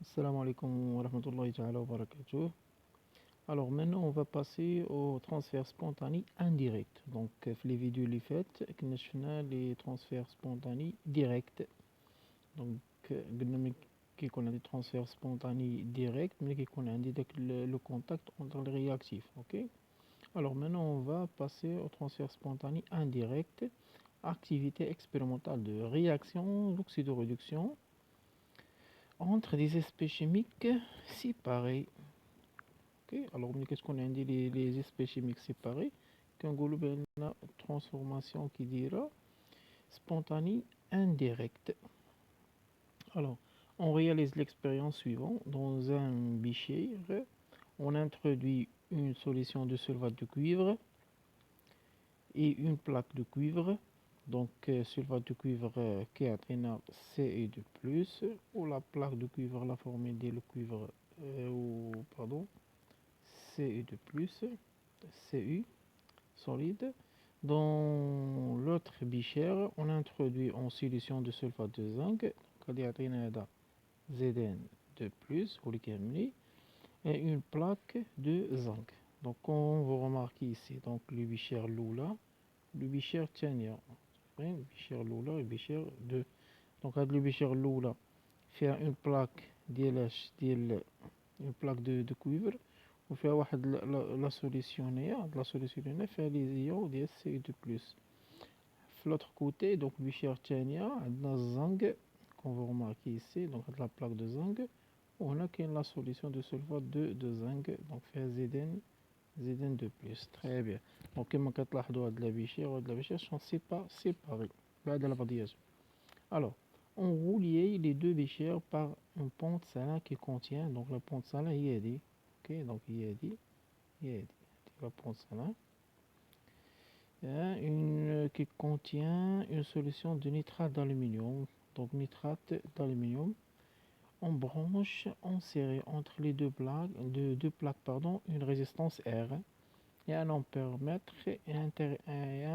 Assalamu alaikum wa rahmatullahi ta'ala wa barakatuh. Alors maintenant on va passer au transfert spontané indirect. Donc les vidéos les faites كنا les transferts spontanés directs. Donc قلنا ملي كيكون عندي transfert spontané direct ملي كيكون عندي داك le contact entre les réactifs. OK. Alors maintenant on va passer au transfert spontané indirect. Activité expérimentale de réaction d'oxydoréduction entre des espèces chimiques séparées. Ok, alors qu'est-ce qu'on a dit les espèces chimiques séparées كنقولوا بأن transformation qui dira spontanée indirecte. Alors, on réalise l'expérience suivante. Dans un bécher, on introduit une solution de sulfate de cuivre et une plaque de cuivre. Donc, sulfate de cuivre qui a Ce2+, ou la plaque de cuivre, la formée de le cuivre, ou pardon, Ce2+, Cu solide. Dans l'autre bichère, on introduit en solution de sulfate de zinc, Zn2+, et une plaque de zinc. Donc, on vous remarquez ici, donc le bichère Lula, le bichère Tchania, le bichère Lula et le bichère 2. Donc, le bichère Lula fait une plaque une plaque de cuivre. وفيها واحد لا سوليسيون هنا فيها لي زيون ديال Ce2+. في l'autre côté donc البيشير الثانية عندنا الزنك qu'on vous remarquer ici donc هاد la plaque de zinc وهنا كاين la solution de sulfate de zinc donc فيها Zn2+. très bien. donc كما كتلاحظوا هاد البيشير وهاد البيشير sont séparés بعد على بعضياتهم. alors on relie les deux bichères par une pente salin qui contient donc la pente salin هي هادي. ok donc هي هادي la pente salin qui contient une solution de nitrate d'aluminium. Donc nitrate d'aluminium en branche enserrée entre les deux plaques une résistance R et un ampèremètre et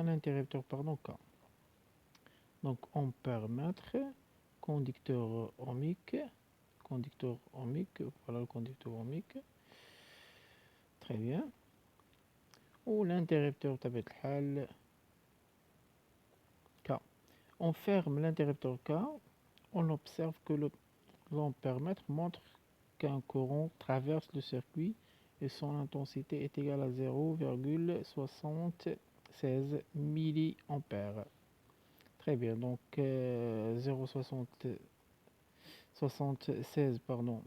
un interrupteur K. Donc ampèremètre, conducteur ohmique, voilà le conducteur ohmique. Très bien. Ou l'interrupteur K. On ferme l'interrupteur K, on observe que l'ampèremètre montre qu'un courant traverse le circuit et son intensité est égale à 0,76 milliampères. Très bien, donc 0,76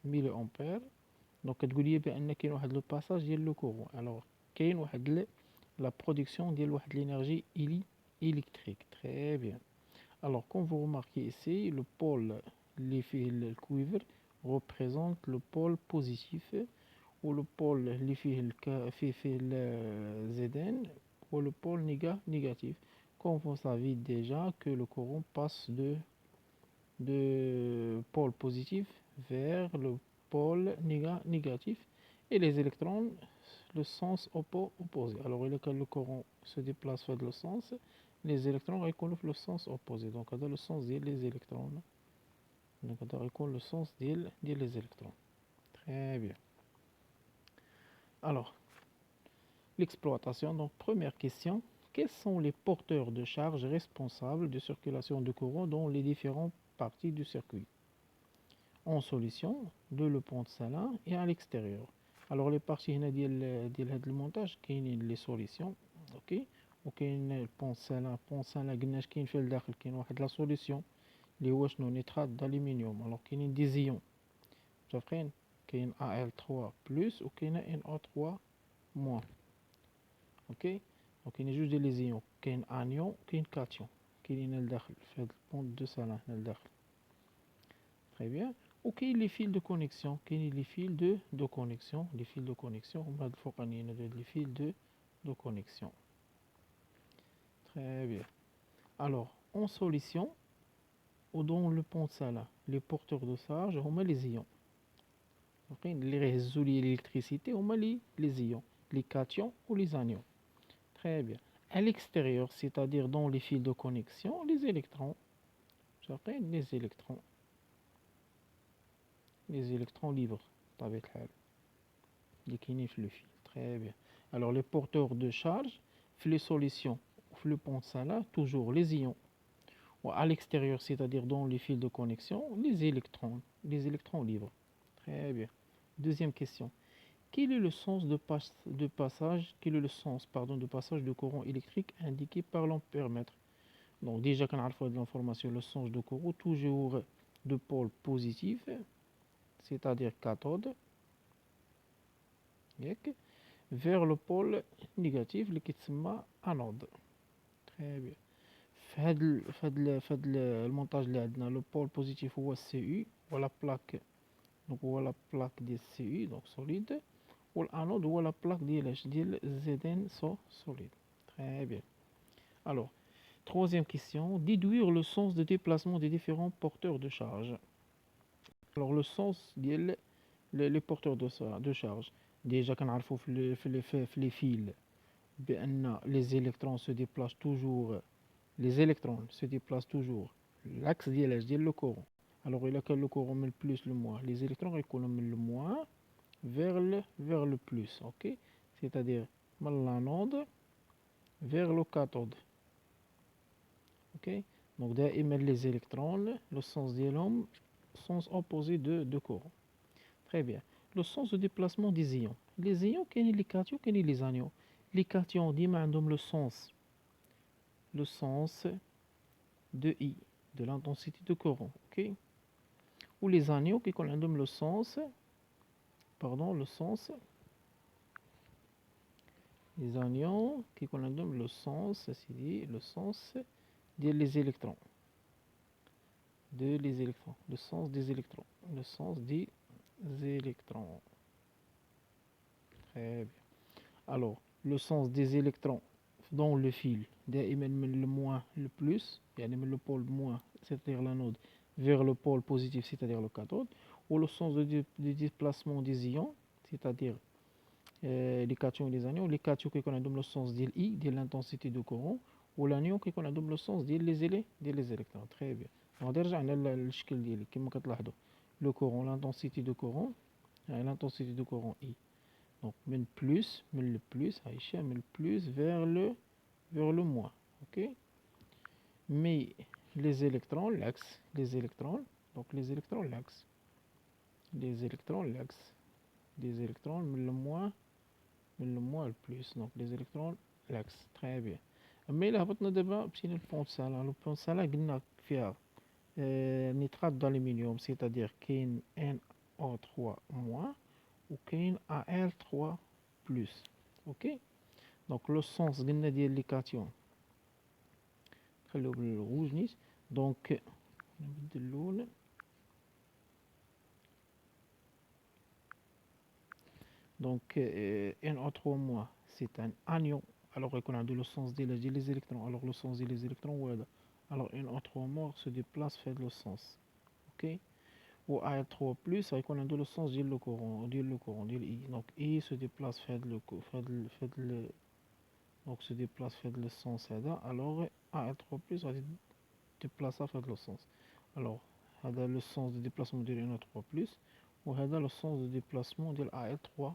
milliampères. Donc كتقول لي بان كاين واحد لو باساج ديال لو كورون. alors كاين واحد la production ديال واحد l'énergie électrique. Très bien. Alors comme vous remarquez ici le pôle le cuivre représente le pôle positif ou le pôle Zn ou le pôle négatif. Comme vous savez déjà que le courant passe de pôle positif vers le pôle négatif et les électrons le sens opposé. Alors le courant se déplace vers le sens, les électrons reconnaissent le sens opposé. Donc dans le sens des électrons. Donc on le sens des électrons. Très bien. Alors l'exploitation. Donc première question. Quels sont les porteurs de charge responsables de circulation de courant dans les différentes parties du circuit? En solution de le pont salin et à l'extérieur. Alors les parties هنا ديال هذا المونتاج كاينين لي سوليسيون اوكي وكاين البون سالان قلنا اش كاين فيه لداخل كاين واحد لا سوليسيون اللي هو شنو نيترات دالومنيوم. الوغ كاينين دي زيون متفقين كاين Al3 بلس وكاينه NO3 موان. اوكي دونك كاينين جوج ديال لي زيون كاين انيون وكاين كاتيون كاينين لداخل في هذا البون دو سالان هنا لداخل. Très bien. Ok, les fils de connexion. Les fils de connexion. Les fils de connexion. On va les fils de connexion. Très bien. Alors, en solution, ou dans le pont salin, les porteurs de charge, on met les ions. Okay. Les réseaux d'électricité, on met les ions. Les cations ou les anions. Très bien. À l'extérieur, c'est-à-dire dans les fils de connexion, les électrons. Les électrons. les électrons libres بطبيعة الحال اللي كاينين في le fil. Très bien. Alors les porteurs de charge في les solutions في le point là toujours les ions ou à l'extérieur, c'est-à-dire dans les fils de connexion, les électrons libres. Très bien. Deuxième question. Quel est le sens de passage, quel est le sens, pardon, de passage de courant électrique indiqué par l'ampèremètre? Donc déjà qu'on a de l'information, le sens de courant toujours de pôle positif, c'est-à-dire cathode, vers le pôle négatif, qui s'appelle anode. Très bien. في هذا المونتاج اللي عندنا le pôle positif هو CU ولا plaque donc هو la plaque ديال CU donc solide والانود هو la plaque ديال Zn solide. Très bien. Alors troisième question, déduire le sens de déplacement des différents porteurs de charge. Alors le sens ديال les porteurs de charge déjà كنعرفوا في les fils بأن les électrons se déplacent toujours. Les électrons se déplacent toujours l'axe ديال le courant. Alors il a que le courant met le plus le moins, les électrons économisent le moins vers le plus, ok, c'est-à-dire l'anode vers le cathode, ok. Donc d'aimer les électrons le sens ديالهم sens opposé de courant. Très bien. Le sens de déplacement des ions, les ions كاينين les cations كاينين les anions. Les cations ديما عندهم le sens de I, de l'intensité de courant, ok. Ou les anions qui ont le sens, les anions qui ont le sens, c'est le sens des électrons, le sens des électrons. Très bien. Alors, le sens des électrons dans le fil, le moins, le plus, le pôle moins, c'est-à-dire l'anode, vers le pôle positif, c'est-à-dire le cathode, ou le sens de déplacement des ions, c'est-à-dire les cations et les anions. Les cations qui ont le sens de I, de l'intensité du courant, ou l'anion qui ont le sens des électrons. Très bien. On va regarder le courant, l'intensité du courant I. Donc, le plus, vers le moins, ok. Mais les électrons, l'axe, les électrons, l'axe, le moins, le plus, donc les électrons, l'axe. Très bien. Mais là, on a d'abord le pont de Sala. Le pont de Sala, il y a nitrate d'aluminium, c'est-à-dire qu'il y a NO3- ou qu'il y a Al3+. Ok. Donc le sens ديال les cations خليو بالrouge نيت. Donc نبدل اللون. Donc NO3- c'est un anion. Alors on a le sens des électrons. Alors le sens des électrons voilà. Alors NO3- se déplace fait le sens. Ok. Ou Al3+, on a le sens du courant, I. Donc I se déplace fait le donc se déplace fait le sens هذا. Alors Al3+ va déplacer fait le sens. Alors هذا le sens de déplacement de NO3+, ou هذا le sens de déplacement de Al3+.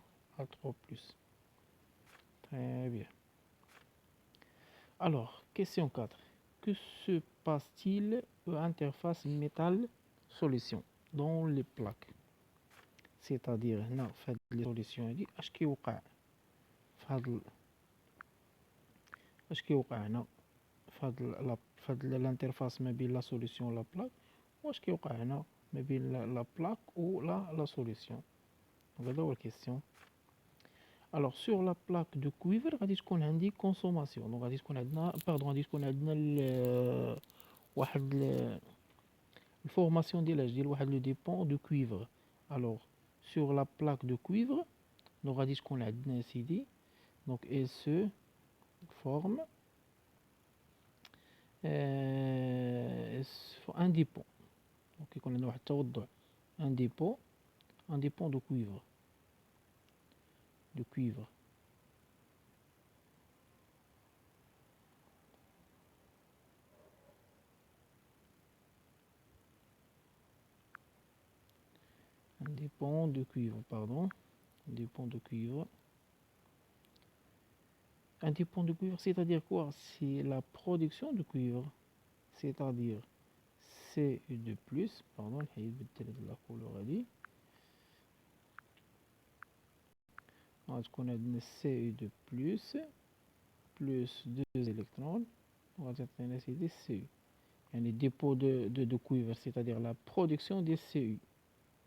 Très bien. Alors question 4. Que se passe-t-il à l'interface métal-solution dans les plaques? C'est-à-dire هنا في هذه السوليسيون هذه اش كيوقع في هنا في هاد الانترفاس ما بين لا سوليسيون لا بلاك، واش كيوقع هنا ما بين لا بلاك و لا سوليسيون. هذا هو الكيسيون. الوغ سور لا بلاك دو كويفر غادي تكون عندي كونسوماسيون، دونك غادي تكون عندنا غادي تكون عندنا واحد الفورماسيون ديال واحد لو ديبون دو كويفر. الوغ سور لا بلاك دو كويفر دونك غادي تكون عندنا سيدي دونك elle se forme un dépôt. Donc يكون عندنا واحد التوضع un dépôt de cuivre. des ponts de cuivre, pardon, des ponts de cuivre. Un des ponts de cuivre, c'est-à-dire quoi? C'est la production de cuivre, c'est-à-dire Cu2+, pardon, la couleur هذه. غتكون عندنا Cu2+, plus 2 électrons, وغتعطينا سيدي Cu. يعني dépôt de cuivre, c'est-à-dire la production des Cu.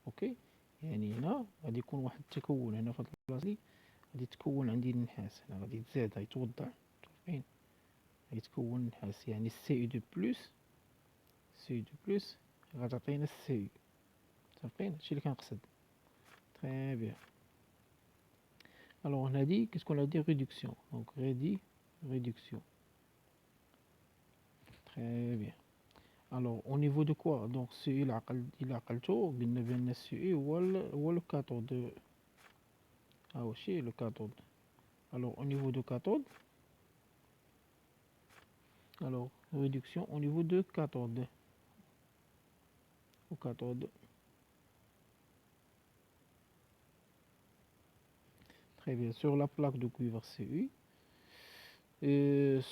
اوكي، يعني هنا غادي يكون واحد التكون هنا في هاد البلاصه دي، غادي يتكون عندي النحاس هنا، غادي يتزاد غيتوضع، فين غيتكون النحاس، يعني Cu2+، Cu2+، غتعطينا Cu. متفقين؟ هادشي اللي كنقصد. تري بيان. الوغ هادي كتكون هادي ريدكسيون، دونك غادي ريدكسيون. تري بيان. الوغ او نيفو دو كوا، دونك سي إلا عقلتو قلنا بان سي هو لو كاتود، ها هو شي لو كاتود. الوغ او نيفو دو كاتود، الوغ ريدكسيون au niveau de cathode. Au cathode. Très bien. Sur la plaque de cuivre Cu,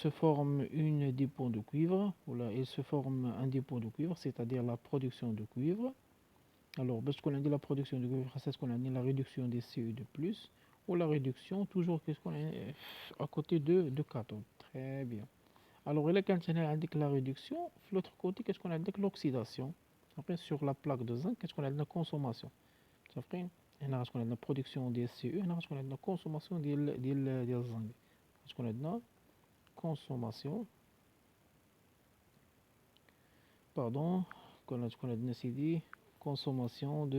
se forme une dépôt de cuivre. Voilà, il se forme un dépôt de cuivre, c'est-à-dire la production de cuivre. Alors, parce qu'on a dit la production de cuivre, c'est ce qu'on a dit la réduction des Cu2+, ou la réduction, toujours qu'est-ce qu'on a à côté de cathode. Très bien. Alors, il y a la réduction, de l'autre côté, qu'est-ce qu'on a dit l'oxydation. Après, sur la plaque de zinc, qu'est-ce qu'on a de la consommation. Ça fait هنا غتكون عندنا برودكسيون ديال سي او، هنا غتكون عندنا كونسوماسيون ديال الزنك، غتكون عندنا كونسوماسيون، باردون، غتكون عندنا سيدي كونسوماسيون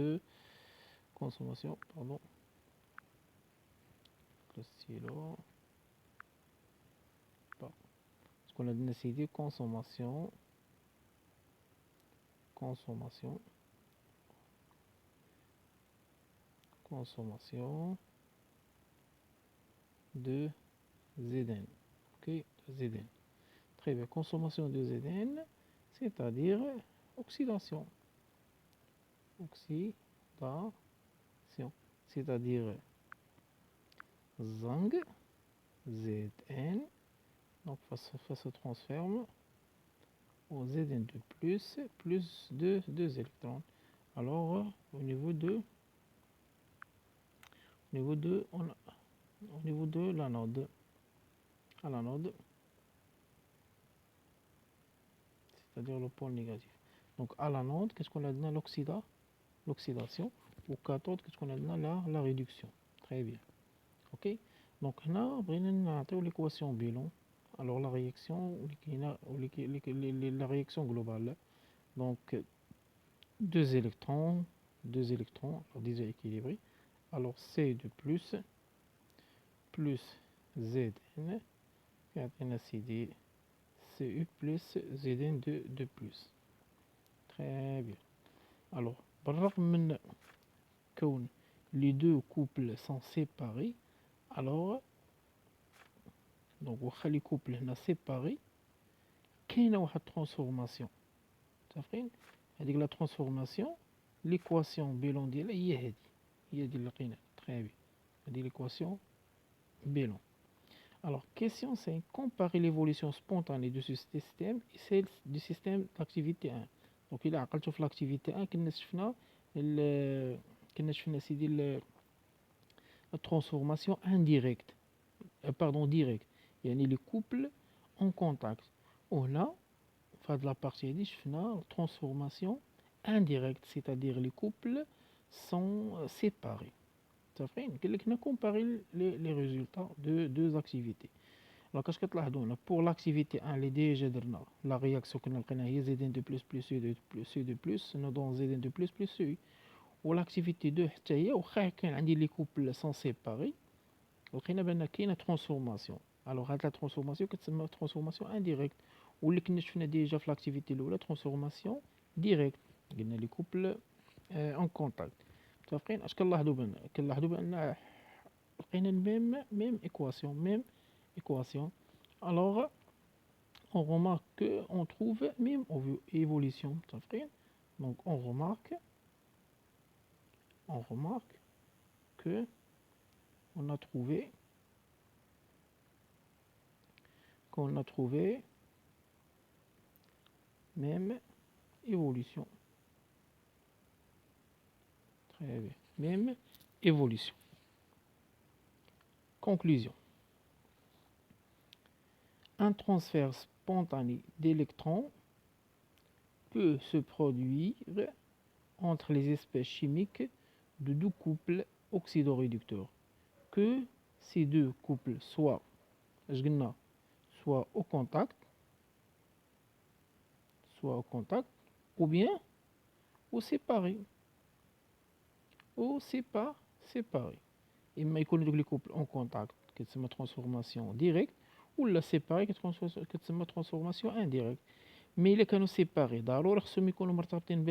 باردون، لو ستيلو، غتكون عندنا سيدي كونسوماسيون de Zn. Ok, Zn. Très bien, consommation de Zn, c'est-à-dire oxydation. C'est-à-dire zinc, Zn, donc ça se transforme au Zn2+, plus 2 électrons. Alors, au niveau de l'anode, à l'anode, c'est-à-dire le pôle négatif. Donc à l'anode, qu'est-ce qu'on a dans l'oxydation. Au cathode, qu'est-ce qu'on a dans la réduction. Très bien. Ok. Donc là, on a l'équation bilan. Alors la réaction, la réaction globale. Donc 2 électrons, déjà équilibrés. Alors C2+, plus Zn, et un acide Cu plus Zn2+. Très bien. Alors, بالرغم كون les deux couples sont séparés, alors donc واخا les couples هنا séparés كاينه واحد transformation. متفقين؟ هذيك لا transformation l'équation bilan ديالها هي دي اللي لقينا. Très bien. هذه l'équation bilan. Alors, question 5. Comparer l'évolution spontanée de ce système et celle du système d'activité 1. Donc, il a عقلتو في l'activité 1 كنا شفنا سيدي la transformation indirecte. Pardon, directe. يعني les couples en contact. وهنا في هاد la partie هادي شفنا transformation indirecte, c'est-à-dire les couples sont séparés. متفقين؟ قال لك هنا comparer les résultats de deux activités. Alors qu'est-ce que تلاحظوا هنا pour l'activité 1 اللي ديجا درنا la réaction كنا لقيناها هي Zn2 plus Cu2+, نوضون Zn2 plus Cu. و l'activité 2 حتى هي واخا كان عندي لي كوبل سون سيباري، لقينا بان كاينه ترانسفورماسيون. الوغ هاد لا ترانسفورماسيون كتسمى ترانسفورماسيون انديريكت، واللي كنا شفنا ديجا في لاكتيفيتي الاولى ترانسفورماسيون ديريكت، قلنا لي كوبل اون كونتاكت. متفقين؟ اش كنلاحظوا بان لقينا ميم équation. Alors on remarque que on trouve même évolution. متفقين؟ donc on remarque on remarque que on a trouvé même évolution. Très bien. Même évolution. Conclusion. Un transfert spontané d'électrons peut se produire entre les espèces chimiques de deux couples oxydoréducteurs. Que ces deux couples soient au contact, ou bien ou séparés. Séparés. إما يكونوا دوك لي كوبل اون كونتاكت كتسمى ترانسفورماسيون ديريكت ولا سيباري كتسمى ترانسفورماسيون انديريكت. مي الا كانوا سيباري ضروري خصهم يكونوا مرتبطين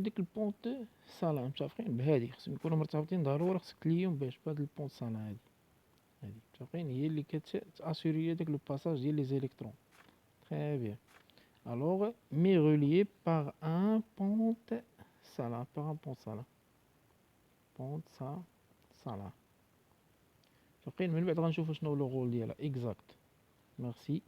بديك البونت سالان متفقين بهذه خصهم يكونوا مرتبطين ضروري خصك تليهم بهذا البونت سالان هذه متفقين هي اللي كتاسوري داك لو باساج ديال لي زيليكترون. تري بيان. alors mais relié par un pont salin فقين من بعد غنشوفوا شنو لو رول ديالها اكزاكت. ميرسي.